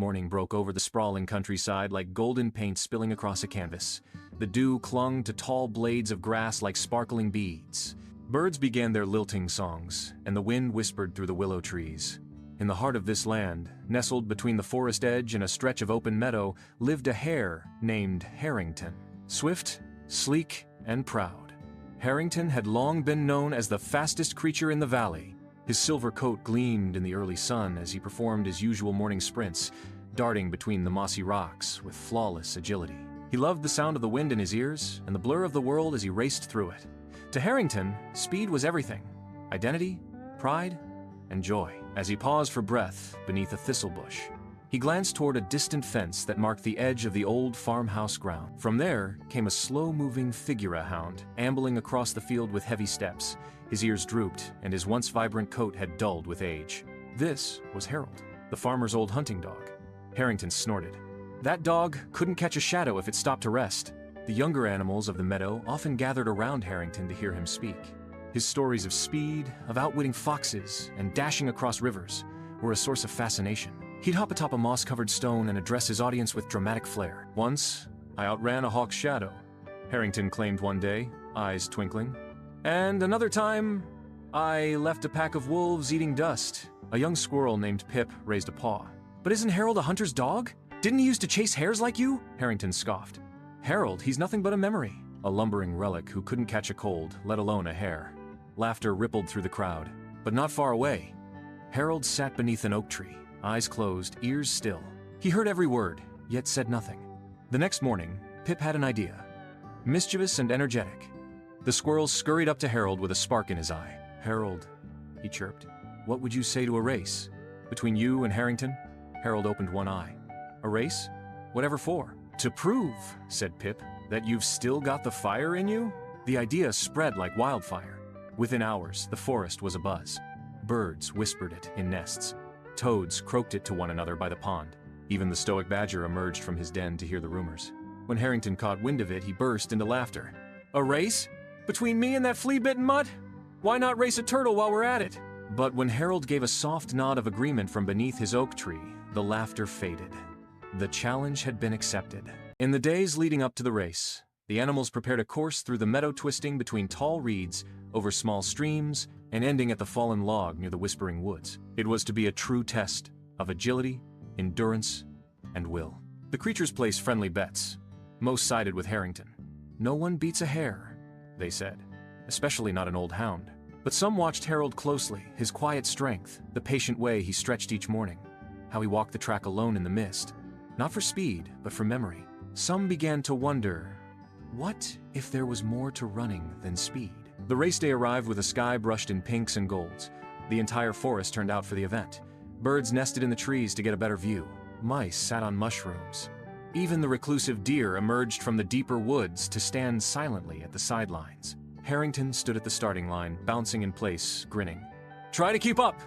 Morning broke over the sprawling countryside like golden paint spilling across a canvas. The dew clung to tall blades of grass like sparkling beads. Birds began their lilting songs, and the wind whispered through the willow trees. In the heart of this land, nestled between the forest edge and a stretch of open meadow, lived a hare named Harrington. Swift, sleek, and proud, Harrington had long been known as the fastest creature in the valley. His silver coat gleamed in the early sun as he performed his usual morning sprints, darting between the mossy rocks with flawless agility. He loved the sound of the wind in his ears and the blur of the world as he raced through it. To Harrington, speed was everything: identity, pride, and joy. As he paused for breath beneath a thistle bush, he glanced toward a distant fence that marked the edge of the old farmhouse ground. From there came a slow-moving figure, a hound, ambling across the field with heavy steps. His ears drooped, and his once vibrant coat had dulled with age. This was Harold, the farmer's old hunting dog. Harrington snorted. That dog couldn't catch a shadow if it stopped to rest. The younger animals of the meadow often gathered around Harrington to hear him speak. His stories of speed, of outwitting foxes, and dashing across rivers were a source of fascination. He'd hop atop a moss-covered stone and address his audience with dramatic flair. Once, I outran a hawk's shadow, Harrington claimed one day, eyes twinkling. And another time, I left a pack of wolves eating dust. A young squirrel named Pip raised a paw. But isn't Harold a hunter's dog? Didn't he used to chase hares like you? Harrington scoffed. Harold, he's nothing but a memory. A lumbering relic who couldn't catch a cold, let alone a hare. Laughter rippled through the crowd, but not far away. Harold sat beneath an oak tree, eyes closed, ears still. He heard every word, yet said nothing. The next morning, Pip had an idea. Mischievous and energetic, the squirrel scurried up to Harold with a spark in his eye. Harold, he chirped, what would you say to a race? Between you and Harrington? Harold opened one eye. A race? Whatever for? To prove, said Pip, that you've still got the fire in you? The idea spread like wildfire. Within hours, the forest was abuzz. Birds whispered it in nests. Toads croaked it to one another by the pond. Even the stoic badger emerged from his den to hear the rumors. When Harrington caught wind of it, he burst into laughter. A race? Between me and that flea-bitten mutt? Why not race a turtle while we're at it? But when Harold gave a soft nod of agreement from beneath his oak tree, the laughter faded. The challenge had been accepted. In the days leading up to the race, the animals prepared a course through the meadow, twisting between tall reeds, over small streams, and ending at the fallen log near the Whispering Woods. It was to be a true test of agility, endurance, and will. The creatures placed friendly bets. Most sided with Harrington. No one beats a hare, they said, especially not an old hound. But some watched Harold closely, his quiet strength, the patient way he stretched each morning, how he walked the track alone in the mist, not for speed, but for memory. Some began to wonder, what if there was more to running than speed? The race day arrived with a sky brushed in pinks and golds. The entire forest turned out for the event. Birds nested in the trees to get a better view. Mice sat on mushrooms. Even the reclusive deer emerged from the deeper woods to stand silently at the sidelines. Harrington stood at the starting line, bouncing in place, grinning. Try to keep up,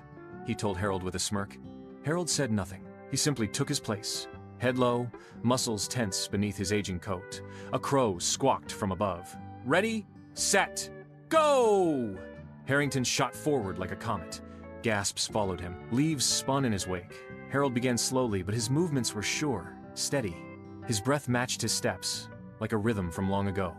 he told Harold with a smirk. Harold said nothing. He simply took his place. Head low, muscles tense beneath his aging coat. A crow squawked from above. Ready, set, go! Harrington shot forward like a comet. Gasps followed him. Leaves spun in his wake. Harold began slowly, but his movements were sure, steady. His breath matched his steps, like a rhythm from long ago.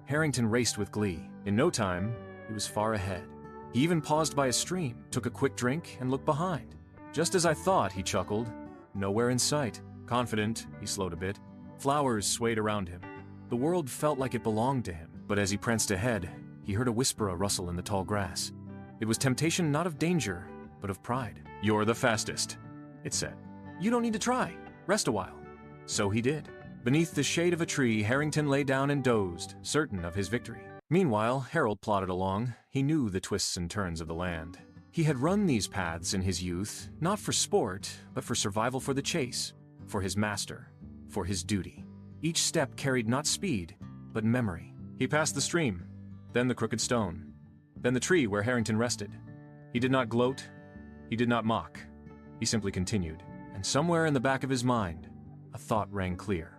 Harrington raced with glee. In no time, he was far ahead. He even paused by a stream, took a quick drink, and looked behind. Just as I thought, he chuckled. Nowhere in sight. Confident, he slowed a bit. Flowers swayed around him. The world felt like it belonged to him. But as he pranced ahead, he heard a whisper, a rustle in the tall grass. It was temptation not of danger, but of pride. You're the fastest, it said. You don't need to try. Rest a while. So he did. Beneath the shade of a tree, Harrington lay down and dozed, certain of his victory. Meanwhile, Harold plodded along. He knew the twists and turns of the land. He had run these paths in his youth, not for sport, but for survival, for the chase, for his master, for his duty. Each step carried not speed, but memory. He passed the stream, then the crooked stone, then the tree where Harrington rested. He did not gloat, he did not mock. He simply continued, and somewhere in the back of his mind, a thought rang clear.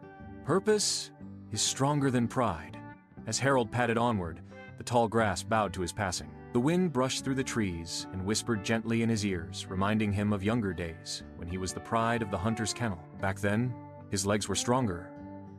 Purpose is stronger than pride. As Harold padded onward, the tall grass bowed to his passing. The wind brushed through the trees and whispered gently in his ears, reminding him of younger days when he was the pride of the hunter's kennel. Back then, his legs were stronger,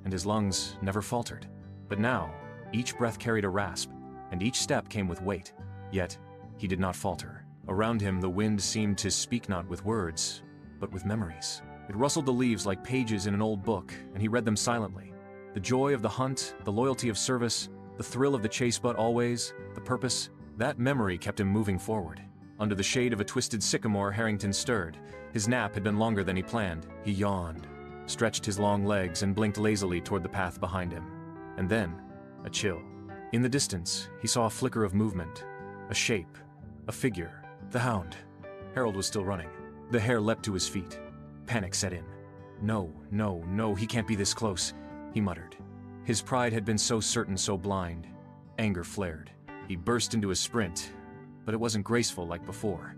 and his lungs never faltered. But now, each breath carried a rasp, and each step came with weight. Yet, he did not falter. Around him, the wind seemed to speak not with words, but with memories. It rustled the leaves like pages in an old book, and he read them silently. The joy of the hunt, the loyalty of service, the thrill of the chase, but always, the purpose, that memory kept him moving forward. Under the shade of a twisted sycamore, Harrington stirred. His nap had been longer than he planned. He yawned, stretched his long legs, and blinked lazily toward the path behind him. And then, a chill. In the distance, he saw a flicker of movement, a shape, a figure. The Hound. Harold was still running. The Hare leapt to his feet. Panic set in. No, no, no, he can't be this close, he muttered. His pride had been so certain, so blind. Anger flared. He burst into a sprint, but it wasn't graceful like before.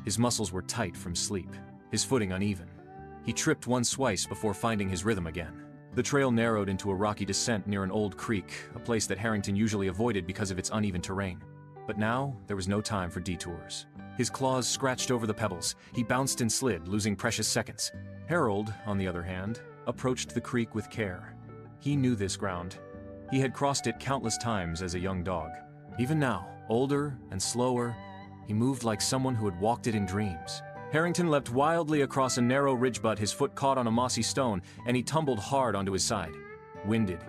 His muscles were tight from sleep, his footing uneven. He tripped once, twice before finding his rhythm again. The trail narrowed into a rocky descent near an old creek, a place that Harrington usually avoided because of its uneven terrain. But now, there was no time for detours. His claws scratched over the pebbles. He bounced and slid, losing precious seconds. Harold, on the other hand, approached the creek with care. He knew this ground. He had crossed it countless times as a young dog. Even now, older and slower, he moved like someone who had walked it in dreams. Harrington leapt wildly across a narrow ridge butt. His foot caught on a mossy stone, and he tumbled hard onto his side. Winded,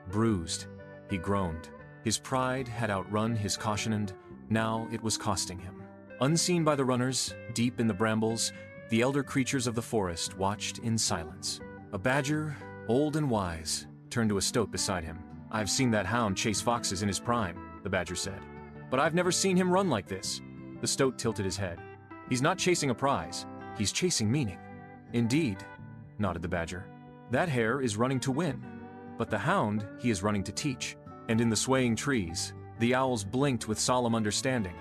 bruised, he groaned. His pride had outrun his caution, and now it was costing him. Unseen by the runners, deep in the brambles, the elder creatures of the forest watched in silence. A badger, old and wise, turned to a stoat beside him. "I've seen that hound chase foxes in his prime," the badger said. "But I've never seen him run like this." The stoat tilted his head. "He's not chasing a prize, he's chasing meaning." "Indeed," nodded the badger. "That hare is running to win, but the hound he is running to teach." And in the swaying trees, the owls blinked with solemn understanding.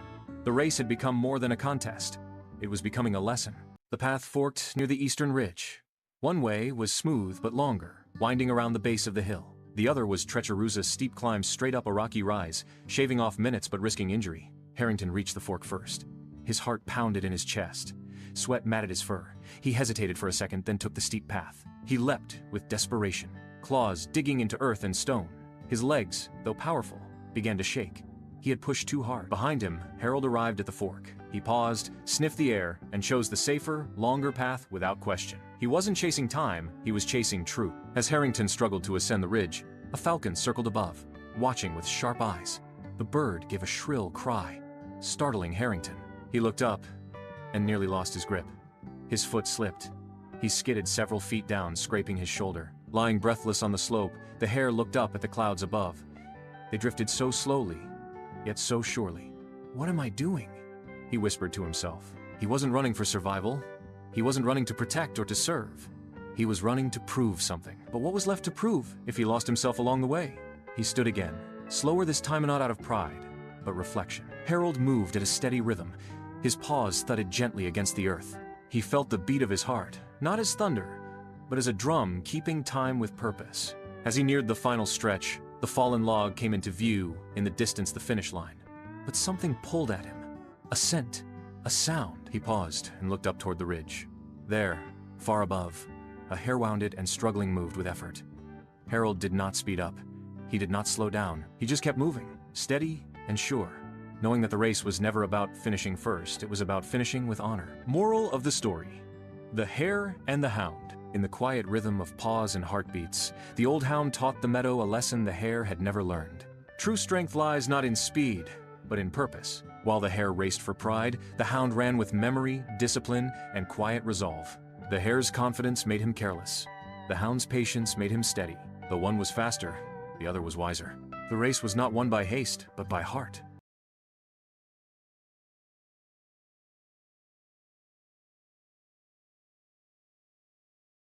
The race had become more than a contest. It was becoming a lesson. The path forked near the eastern ridge. One way was smooth but longer, winding around the base of the hill. The other was treacherous, a steep climb straight up a rocky rise, shaving off minutes but risking injury. Harrington reached the fork first. His heart pounded in his chest. Sweat matted his fur. He hesitated for a second, then took the steep path. He leapt with desperation, claws digging into earth and stone. His legs, though powerful, began to shake. He had pushed too hard. Behind him, Harold arrived at the fork. He paused, sniffed the air, and chose the safer, longer path without question. He wasn't chasing time, he was chasing truth. As Harrington struggled to ascend the ridge, a falcon circled above, watching with sharp eyes. The bird gave a shrill cry, startling Harrington. He looked up and nearly lost his grip. His foot slipped. He skidded several feet down, scraping his shoulder. Lying breathless on the slope, the hare looked up at the clouds above. They drifted so slowly, yet so surely. "What am I doing?" he whispered to himself. He wasn't running for survival. He wasn't running to protect or to serve. He was running to prove something. But what was left to prove if he lost himself along the way? He stood again, slower this time, not out of pride, but reflection. Harold moved at a steady rhythm. His paws thudded gently against the earth. He felt the beat of his heart, not as thunder, but as a drum keeping time with purpose. As he neared the final stretch, the fallen log came into view, in the distance the finish line. But something pulled at him. A scent, a sound. He paused and looked up toward the ridge. There, far above, a hare-wounded and struggling moved with effort. Harold did not speed up. He did not slow down. He just kept moving, steady and sure, knowing that the race was never about finishing first. It was about finishing with honor. Moral of the story: The Hare and the Hound. In the quiet rhythm of paws and heartbeats, the old hound taught the meadow a lesson the hare had never learned. True strength lies not in speed, but in purpose. While the hare raced for pride, the hound ran with memory, discipline, and quiet resolve. The hare's confidence made him careless. The hound's patience made him steady. Though one was faster, the other was wiser. The race was not won by haste, but by heart.